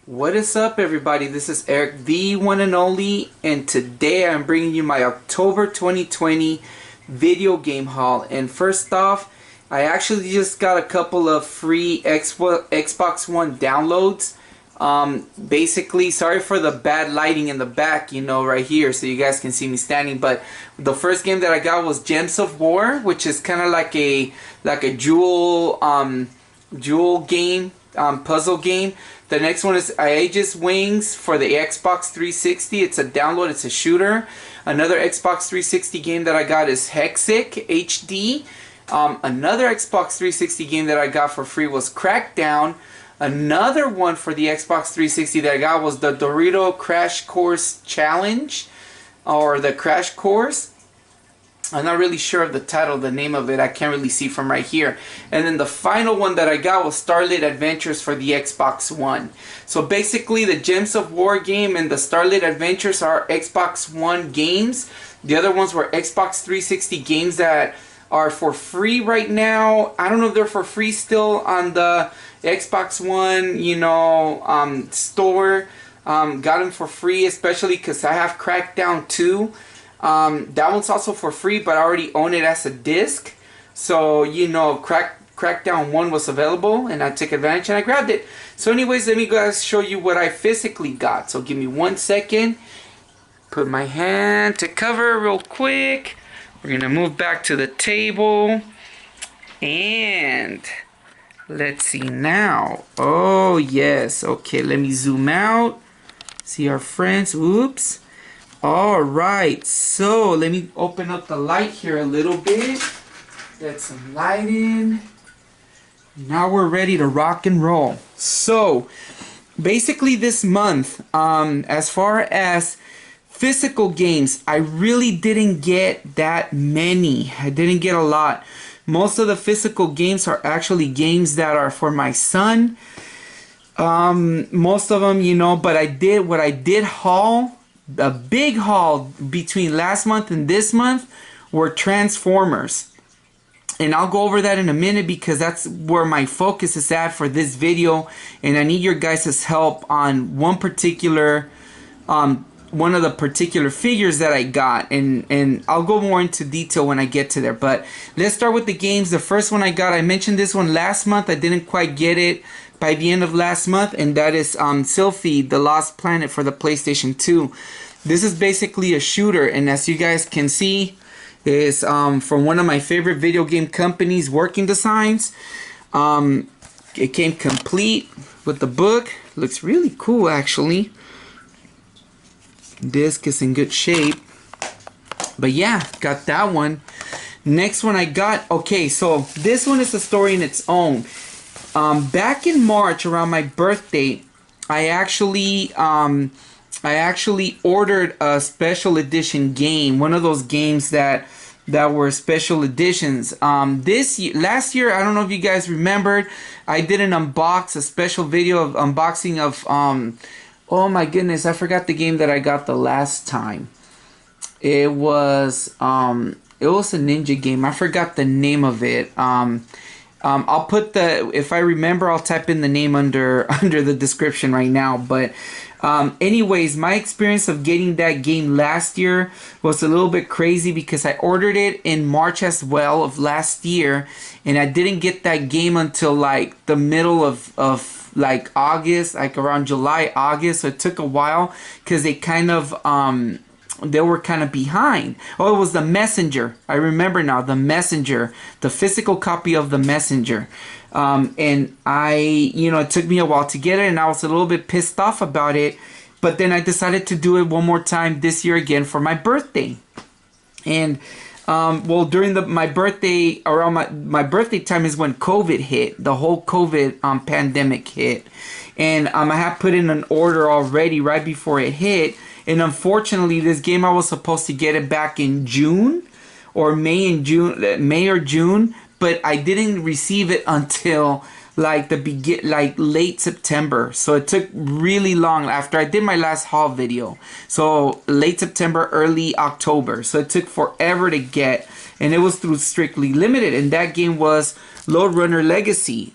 What is up, everybody? This is Eric, the one and only, and today I'm bringing you my October 2020 video game haul. And first off, I actually just got a couple of free Xbox One downloads. Basically, sorry for the bad lighting in the back, right here, so you guys can see me standing. But the first game that I got was Gems of War, which is kind of like a jewel game, puzzle game. The next one is Aegis Wings for the Xbox 360. It's a download. It's a shooter. Another Xbox 360 game that I got is Hexic HD. Another Xbox 360 game that I got for free was Crackdown. Another one for the Xbox 360 that I got was the Dorito Crash Course Challenge, or the Crash Course. I'm not really sure of the title, the name of it. I can't really see from right here. And then the final one that I got was Starlit Adventures for the Xbox One. So basically, the Gems of War game and the Starlit Adventures are Xbox One games. The other ones were Xbox 360 games that are for free right now. I don't know if they're for free still on the Xbox One, store. Got them for free, especially because I have Crackdown 2. That one's also for free, but I already own it as a disc. So, Crackdown 1 was available, and I took advantage and I grabbed it. So anyways, let me guys show you what I physically got. So give me 1 second. Put my hand to cover real quick. We're going to move back to the table. And let's see now. Oh, yes. Okay, let me zoom out. See our friends. Oops. Alright, so let me open up the light here a little bit. Get some light in. Now we're ready to rock and roll. So, basically this month, as far as physical games, I really didn't get that many. I didn't get a lot. Most of the physical games are actually games that are for my son. Most of them, but I did haul. A big haul between last month and this month were Transformers, and I'll go over that in a minute because that's where my focus is at for this video, and I need your guys' help on one of the particular figures that I got, and I'll go more into detail when I get to there. But let's start with the games. The first one I got, I mentioned this one last month. I didn't quite get it by the end of last month, and that is Sylphie, The Lost Planet for the PlayStation 2. This is basically a shooter, and as you guys can see, is from one of my favorite video game companies, Working Designs. It came complete with the book. Looks really cool, actually. Disc is in good shape. But yeah, got that one. Next one I got, okay, so this one is a story in its own. Back in March, around my birthday, I actually ordered a special edition game, one of those games that were special editions. Last year, I don't know if you guys remembered, I did a special video of unboxing of oh my goodness, I forgot the game that I got the last time. It was a ninja game. I forgot the name of it. I'll put if I remember, I'll type in the name under the description right now. But anyways, my experience of getting that game last year was a little bit crazy because I ordered it in March as well of last year, and I didn't get that game until like the middle of like August, like around July, August. So it took a while because they were kind of behind. Oh, it was The Messenger. I remember now, The Messenger, the physical copy of The Messenger. And it took me a while to get it, and I was a little bit pissed off about it. But then I decided to do it one more time this year again for my birthday. And during my birthday, around my birthday time is when COVID hit. The whole COVID pandemic hit. And I had put in an order already right before it hit. And unfortunately, this game, I was supposed to get it back in June or May or June, but I didn't receive it until like late September. So it took really long after I did my last haul video. So late September, early October. So it took forever to get, and it was through Strictly Limited, and that game was Lode Runner Legacy.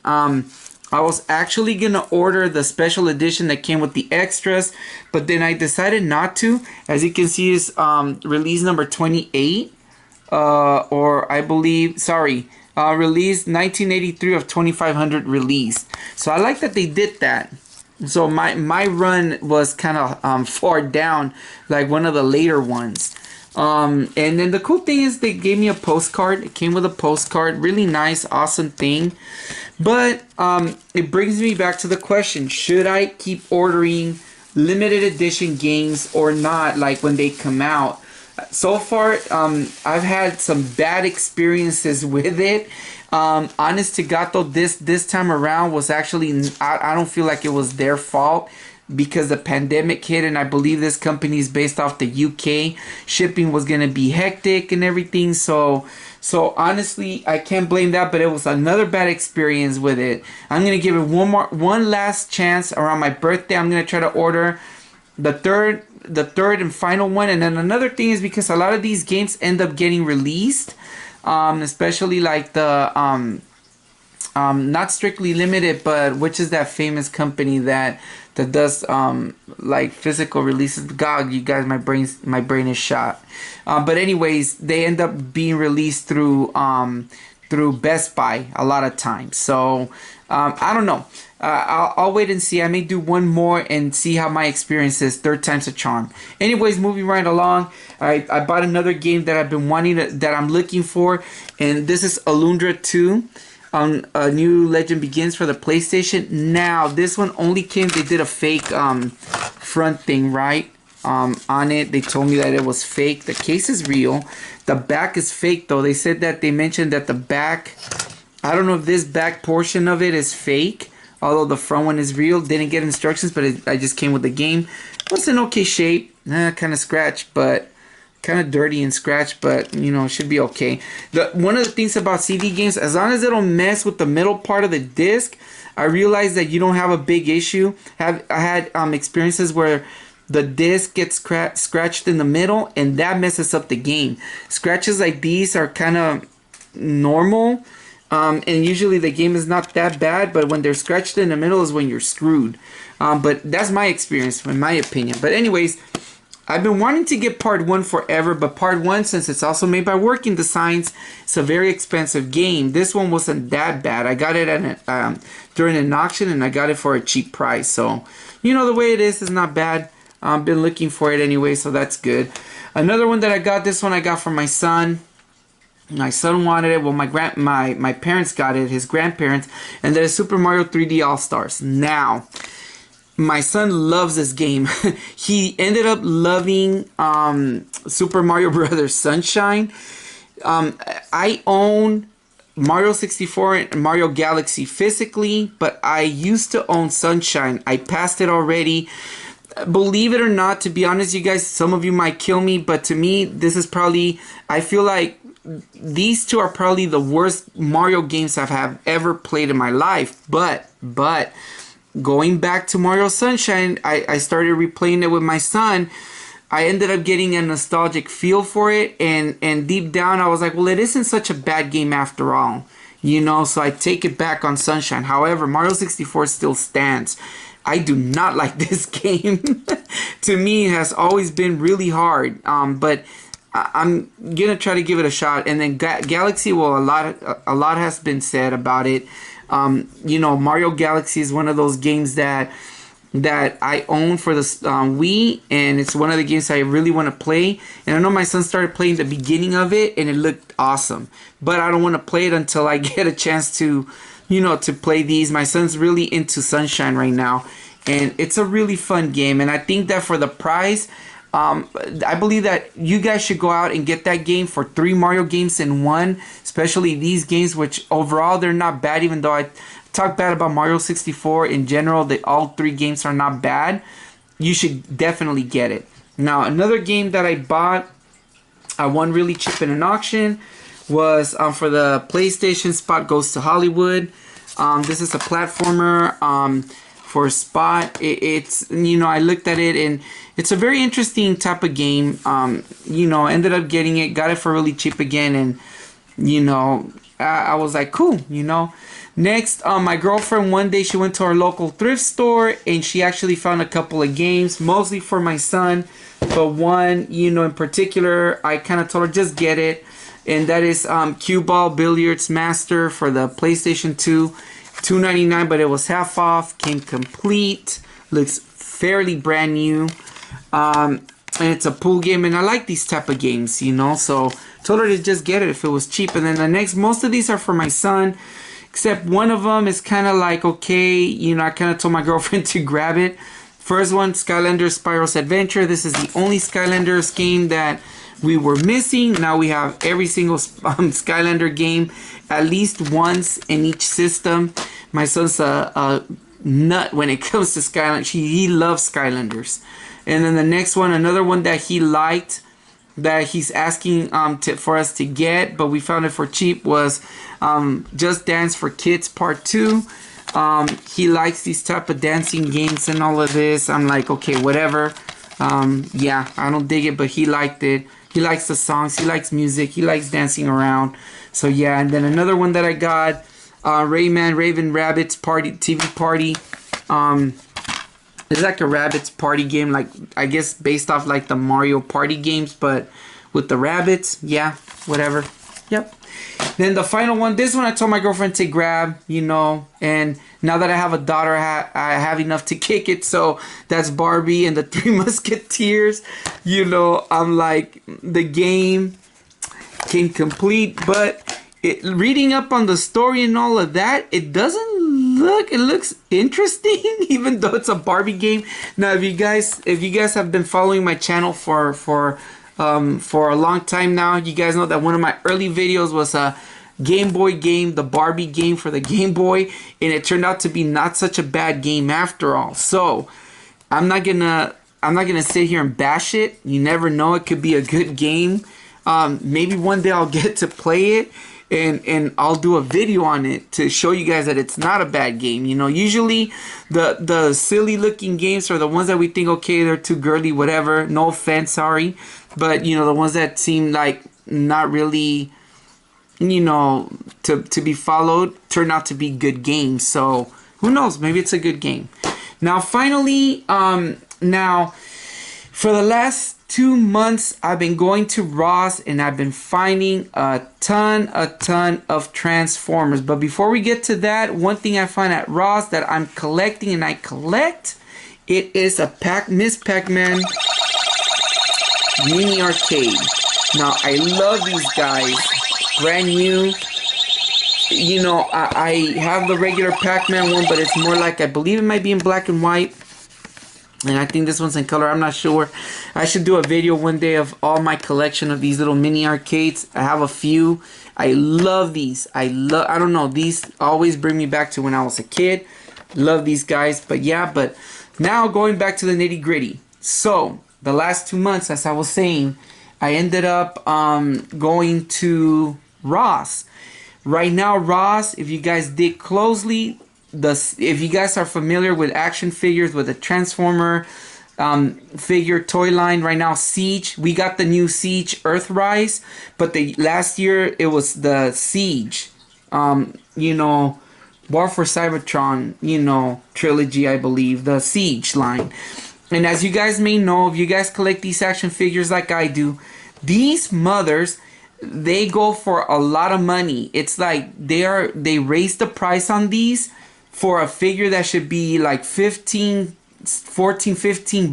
I was actually gonna order the special edition that came with the extras, but then I decided not to. As you can see, is release number 28, or I believe, sorry, release 1983 of 2500 release. So I like that they did that. So my run was kind of far down, like one of the later ones. And then the cool thing is they gave me a postcard. It came with a postcard. Really nice, awesome thing. But it brings me back to the question, should I keep ordering limited edition games or not, like when they come out? So far, I've had some bad experiences with it. Honest to God, though, this time around was actually, I don't feel like it was their fault, because the pandemic hit, and I believe this company is based off the UK. Shipping was gonna be hectic and everything, so honestly, I can't blame that. But it was another bad experience with it. I'm gonna give it one last chance around my birthday. I'm gonna try to order the third and final one. And then another thing is, because a lot of these games end up getting released, especially like the not Strictly Limited, but which is that famous company that does like physical releases. God, you guys, my brain is shot. But anyways, they end up being released through Best Buy a lot of times. So I don't know. I'll wait and see. I may do one more and see how my experience is. Third time's a charm. Anyways, moving right along. I bought another game that I've been wanting that I'm looking for, and this is Alundra 2. A New Legend Begins for the PlayStation. Now, this one only came, they did a fake front thing, right? On it, they told me that it was fake. The case is real. The back is fake, though. They said that, they mentioned that the back, I don't know if this back portion of it is fake, although the front one is real. Didn't get instructions, but I just came with the game. It was in okay shape. Kind of scratched, but kind of dirty and scratched, but you know, it should be okay. One of the things about CD games, as long as they don't mess with the middle part of the disc, I realized that you don't have a big issue. I had experiences where the disc gets scratched in the middle, and that messes up the game. Scratches like these are kind of normal, and usually the game is not that bad, but when they're scratched in the middle is when you're screwed. But that's my experience, in my opinion. But anyways, I've been wanting to get Part 1 forever, but Part 1, since it's also made by Working Designs, it's a very expensive game. This one wasn't that bad. I got it at during an auction, and I got it for a cheap price. So, you know, the way it is not bad. I've been looking for it anyway, so that's good. Another one that I got, this one I got from my son. My son wanted it. Well, my parents got it, his grandparents, and that is Super Mario 3D All-Stars. Now, my son loves this game. He ended up loving Super Mario Brothers Sunshine. I own Mario 64 and Mario Galaxy physically, but I used to own Sunshine. I passed it already. Believe it or not, to be honest, you guys, some of you might kill me, but to me, this is probably, I feel like these two are probably the worst Mario games I've ever played in my life. But going back to Mario Sunshine, I started replaying it with my son. I ended up getting a nostalgic feel for it, and deep down I was like, well, it isn't such a bad game after all, you know, so I take it back on Sunshine. However, Mario 64 still stands. I do not like this game. To me, it has always been really hard, but I'm gonna try to give it a shot. And then Galaxy, well, a lot has been said about it. You know, Mario Galaxy is one of those games that I own for the Wii, and it's one of the games I really want to play. And I know my son started playing the beginning of it, and it looked awesome. But I don't want to play it until I get a chance to, you know, to play these. My son's really into Sunshine right now, and it's a really fun game. And I think that for the price, I believe that you guys should go out and get that game for 3 Mario games in one, especially these games, which overall they're not bad, even though I talk bad about Mario 64 in general. All 3 games are not bad. You should definitely get it. Now, another game that I bought, I won really cheap in an auction, was for the PlayStation Spot Goes to Hollywood. This is a platformer for Spot. It's, you know, I looked at it, and it's a very interesting type of game. You know, ended up getting it, got it for really cheap again, and you know, I was like, cool, you know. Next, my girlfriend, one day she went to our local thrift store and she actually found a couple of games, mostly for my son, but one, you know, in particular, I kind of told her just get it, and that is Cue Ball Billiards Master for the PlayStation 2, $2.99, but it was half off, came complete, looks fairly brand new, and it's a pool game, and I like these type of games, you know, so told her to just get it if it was cheap. And then the next, most of these are for my son, except one of them is kind of like, okay, you know, I kind of told my girlfriend to grab it. First one, Skylanders Spyro's Adventure. This is the only Skylanders game that we were missing. Now we have every single Skylander game at least once in each system. My son's a nut when it comes to Skylanders. He loves Skylanders. And then the next one, another one that he liked, that he's asking for us to get, but we found it for cheap, was Just Dance for Kids Part 2. He likes these type of dancing games and all of this. I'm like, okay, whatever. Yeah, I don't dig it, but he liked it. He likes the songs, he likes music, he likes dancing around. So yeah, and then another one that I got, Rayman Raven Rabbits Party TV Party. It's like a rabbits party game, like I guess based off like the Mario Party games, but with the rabbits. Yeah, whatever. Yep. Then the final one, this one I told my girlfriend to grab, you know, and now that I have a daughter, I have enough to kick it. So that's Barbie and the Three Musketeers. You know, I'm like, the game came complete, but reading up on the story and all of that, it looks interesting, even though it's a Barbie game. Now, if you guys have been following my channel for a long time now, you guys know that one of my early videos was a Game Boy game, the Barbie game for the Game Boy, and it turned out to be not such a bad game after all. So I'm not gonna sit here and bash it. You never know, it could be a good game. Maybe one day I'll get to play it, and I'll do a video on it to show you guys that it's not a bad game. You know, usually the silly looking games are the ones that we think, okay, they're too girly, whatever. No offense, sorry. But, you know, the ones that seem like not really, you know, to be followed turn out to be good games. So, who knows? Maybe it's a good game. Now, finally, now, for the last 2 months, I've been going to Ross and I've been finding a ton of Transformers. But before we get to that, one thing I find at Ross that I'm collecting, and I collect, it is a Miss Pac-Man mini arcade. Now, I love these guys. Brand new. You know, I have the regular Pac-Man one, but it's more like, I believe it might be in black and white. And I think this one's in color. I'm not sure. I should do a video one day of all my collection of these little mini arcades. I have a few. I love these. I don't know. These always bring me back to when I was a kid. Love these guys. But yeah, but now going back to the nitty gritty. So the last 2 months, as I was saying, I ended up going to Ross. Right now, Ross, if you guys dig closely, if you guys are familiar with action figures, with the Transformer figure toy line right now, Siege, we got the new Siege Earthrise, but the last year it was the Siege, you know, War for Cybertron, you know, trilogy, I believe, the Siege line. And as you guys may know, if you guys collect these action figures like I do, these mothers, they go for a lot of money. It's like they raised the price on these. For a figure that should be like 15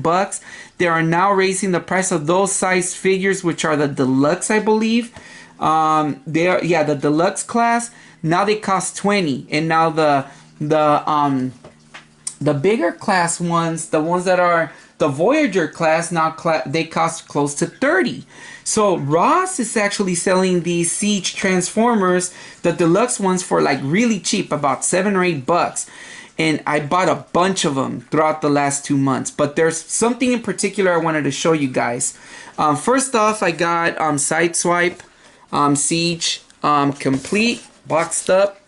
bucks, they are now raising the price of those size figures, which are the deluxe, I believe. The deluxe class. Now they cost 20, and now the bigger class ones, the ones that are the Voyager class, now they cost close to 30. So Ross is actually selling these Siege Transformers, the deluxe ones, for like really cheap, about 7 or 8 bucks. And I bought a bunch of them throughout the last 2 months. But there's something in particular I wanted to show you guys. First off, I got Sideswipe Siege complete, boxed up.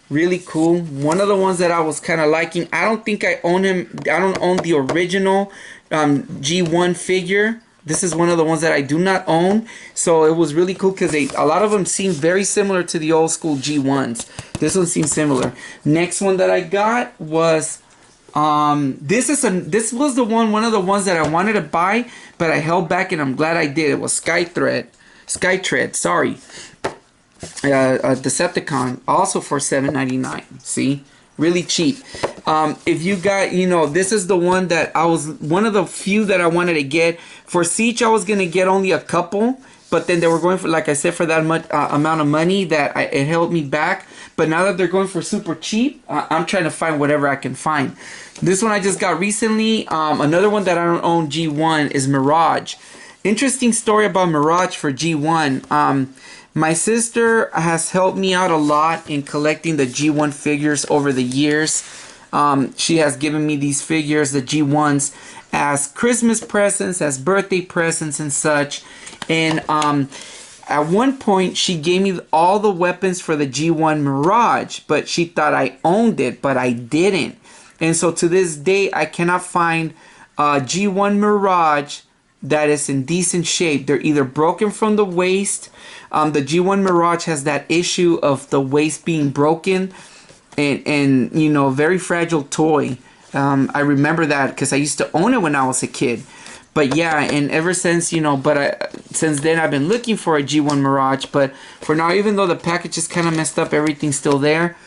Really cool. One of the ones that I was kind of liking. I don't think I own him. I don't own the original G1 figure. This is one of the ones that I do not own. So it was really cool because a lot of them seem very similar to the old school G1s. This one seems similar. Next one that I got was this was one of the ones that I wanted to buy, but I held back, and I'm glad I did. It was Skytread, sorry. A Decepticon, also for $7.99. See, really cheap. If you got, this is the one that I was one of the few that I wanted to get. For Siege, I was gonna get only a couple, but then they were going for, like I said, for that much amount of money that it held me back. But now that they're going for super cheap, I'm trying to find whatever I can find. This one I just got recently. Another one that I don't own, G1, is Mirage. Interesting story about Mirage for G1. My sister has helped me out a lot in collecting the G1 figures over the years. She has given me these figures, the G1s, as Christmas presents, as birthday presents and such. And at one point, she gave me all the weapons for the G1 Mirage, but she thought I owned it, but I didn't. And so to this day, I cannot find a G1 Mirage that is in decent shape. They're either broken from the waist. The G1 Mirage has that issue of the waist being broken, and very fragile toy. I remember that because I used to own it when I was a kid. But yeah, and ever since, since then I've been looking for a G1 Mirage. But for now, even though the package is kind of messed up, everything's still there.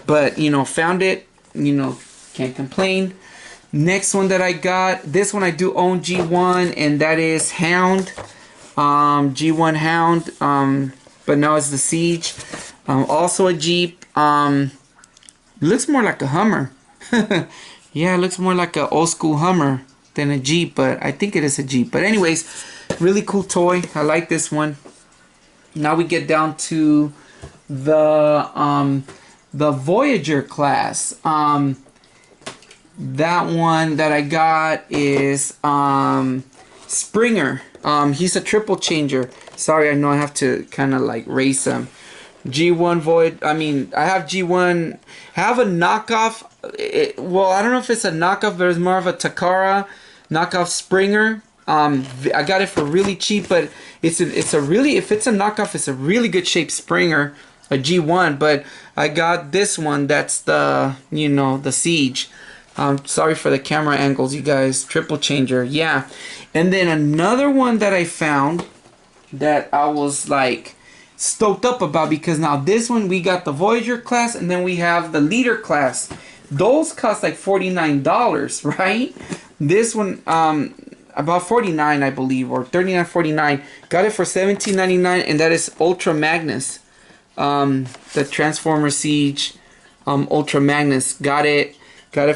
But, found it, can't complain. Next one that I got, this one I do own G1, and that is Hound. G1 Hound, but now it's the Siege. Also a Jeep. Looks more like a Hummer. Yeah, it looks more like an old school Hummer than a Jeep, but I think it is a Jeep. But anyways, really cool toy. I like this one. Now we get down to the Voyager class. That one that I got is Springer. He's a triple changer. Sorry, I know I have to kind of like race him. G1 Void. I mean, I have G1. Have a knockoff. Well, I don't know if it's a knockoff, but it's more of a Takara knockoff Springer. I got it for really cheap, but it's a really, if it's a knockoff, it's a really good shape Springer, a G1. But I got this one. That's the the Siege. Sorry for the camera angles, you guys. Triple changer, yeah. And then another one that I found that I was like stoked up about, because now this one we got the Voyager class, and then we have the Leader class. Those cost like $49, right? This one about $49, I believe, or $39.49. Got it for $17.99, and that is Ultra Magnus, the Transformer Siege Ultra Magnus. Got it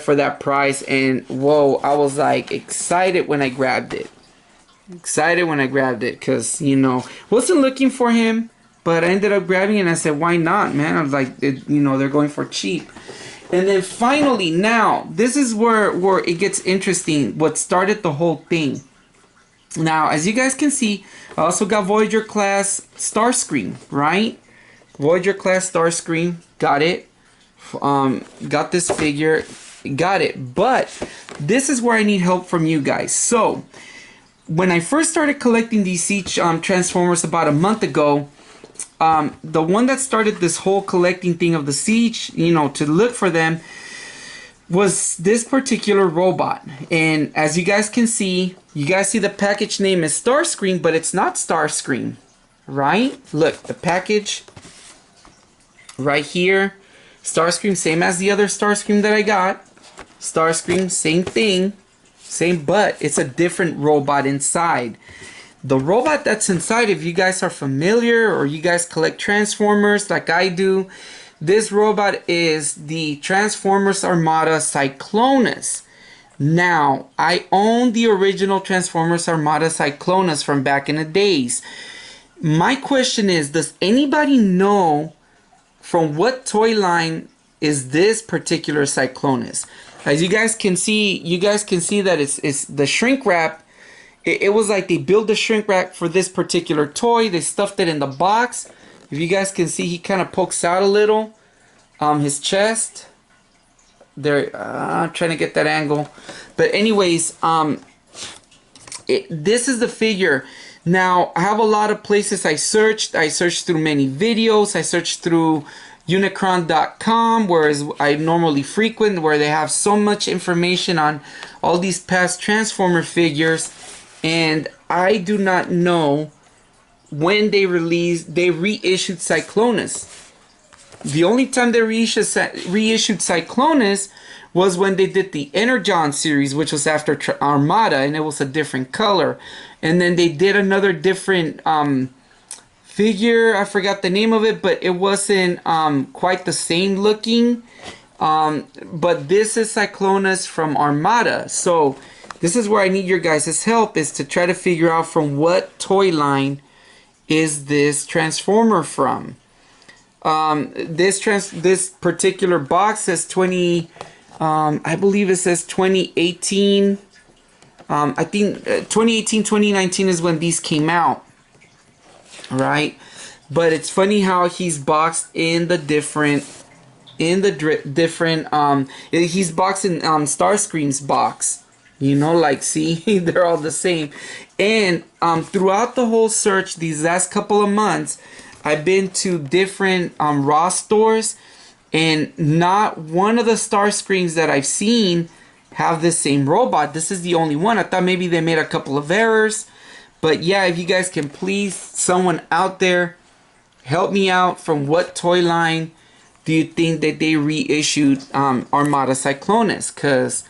for that price, and whoa, I was like excited when I grabbed it. Because wasn't looking for him, but I ended up grabbing it, and I said, why not, man? I was like, they're going for cheap. And then finally, now this is where it gets interesting, what started the whole thing. Now, as you guys can see, I also got Voyager class Starscream, right? Voyager class Starscream, got it. Got this figure, got it. But this is where I need help from you guys. So when I first started collecting these Siege Transformers about a month ago, the one that started this whole collecting thing of the Siege, to look for them, was this particular robot. And as you guys can see, the package name is Starscream, but it's not Starscream, right? Look, the package right here, Starscream, same as the other Starscream that I got. Starscream, same thing, same, but it's a different robot inside. The robot that's inside, if you guys are familiar or you guys collect Transformers like I do, this robot is the Transformers Armada Cyclonus. Now, I own the original Transformers Armada Cyclonus from back in the days. My question is, does anybody know from what toy line is this particular Cyclonus? As you guys can see, that it's the shrink wrap. It was like they built the shrink wrap for this particular toy. They stuffed it in the box. If you guys can see, he kind of pokes out a little. His chest. There, I'm trying to get that angle. But anyways, this is the figure. Now, I have a lot of places I searched. I searched through many videos. I searched through Unicron.com, where I normally frequent, where they have so much information on all these past Transformer figures. And I do not know when they reissued Cyclonus. The only time they reissued Cyclonus was when they did the Energon series, which was after Armada, and it was a different color. And then they did another different figure. I forgot the name of it, but it wasn't quite the same looking. But this is Cyclonus from Armada. So this is where I need your guys' help, is to try to figure out from what toy line is this Transformer from. This particular box says 20. I believe it says 2018. I think 2018, 2019 is when these came out, right? But it's funny how he's boxed in the different, he's boxed in Starscream's box. You know, like, see, they're all the same. And throughout the whole search these last couple of months, I've been to different Raw stores, and not one of the Starscreams that I've seen have the same robot. This is the only one. I thought maybe they made a couple of errors. But yeah, if you guys can please, someone out there, help me out. From what toy line do you think that they reissued Armada Cyclonus? Because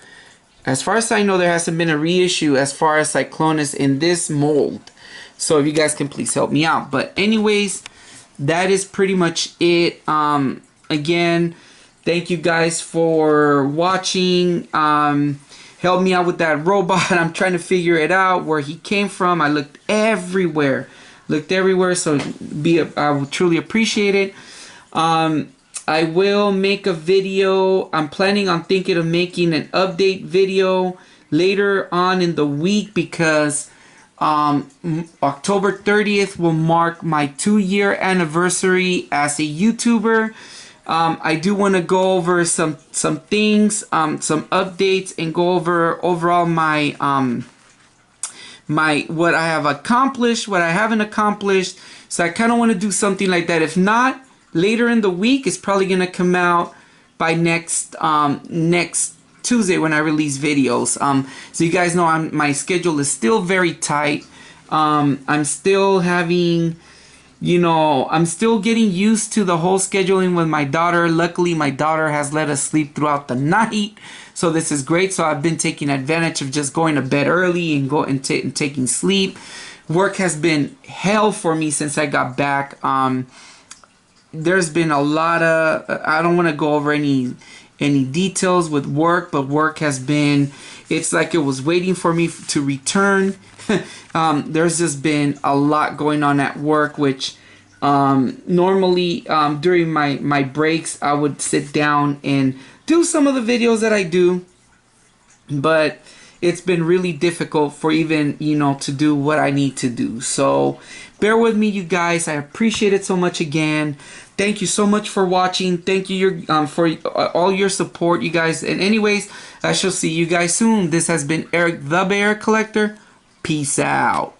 as far as I know, there hasn't been a reissue as far as Cyclonus in this mold. So if you guys can please help me out. But anyways, that is pretty much it. Again, thank you guys for watching. Help me out with that robot. I'm trying to figure it out, where he came from. I looked everywhere. So I would truly appreciate it. I will make a video. I'm planning on thinking of making an update video later on in the week, because October 30th will mark my 2-year anniversary as a YouTuber. I do want to go over some things, some updates, and go over overall my what I have accomplished, what I haven't accomplished. So I kind of want to do something like that. If not, later in the week, it's probably gonna come out by next Tuesday when I release videos. So you guys know my schedule is still very tight. I'm still having, I'm still getting used to the whole scheduling with my daughter. Luckily, my daughter has let us sleep throughout the night, so this is great. So I've been taking advantage of just going to bed early and taking sleep. Work has been hell for me since I got back. There's been a lot of, I don't want to go over any details with work, but work has been, it's like it was waiting for me to return. There's just been a lot going on at work, which normally during my breaks I would sit down and do some of the videos that I do, but it's been really difficult for even to do what I need to do. So bear with me, you guys. I appreciate it so much. Again, thank you so much for watching. Thank you for all your support, you guys. And anyways, I shall see you guys soon. This has been Eric the Bear Collector. Peace out.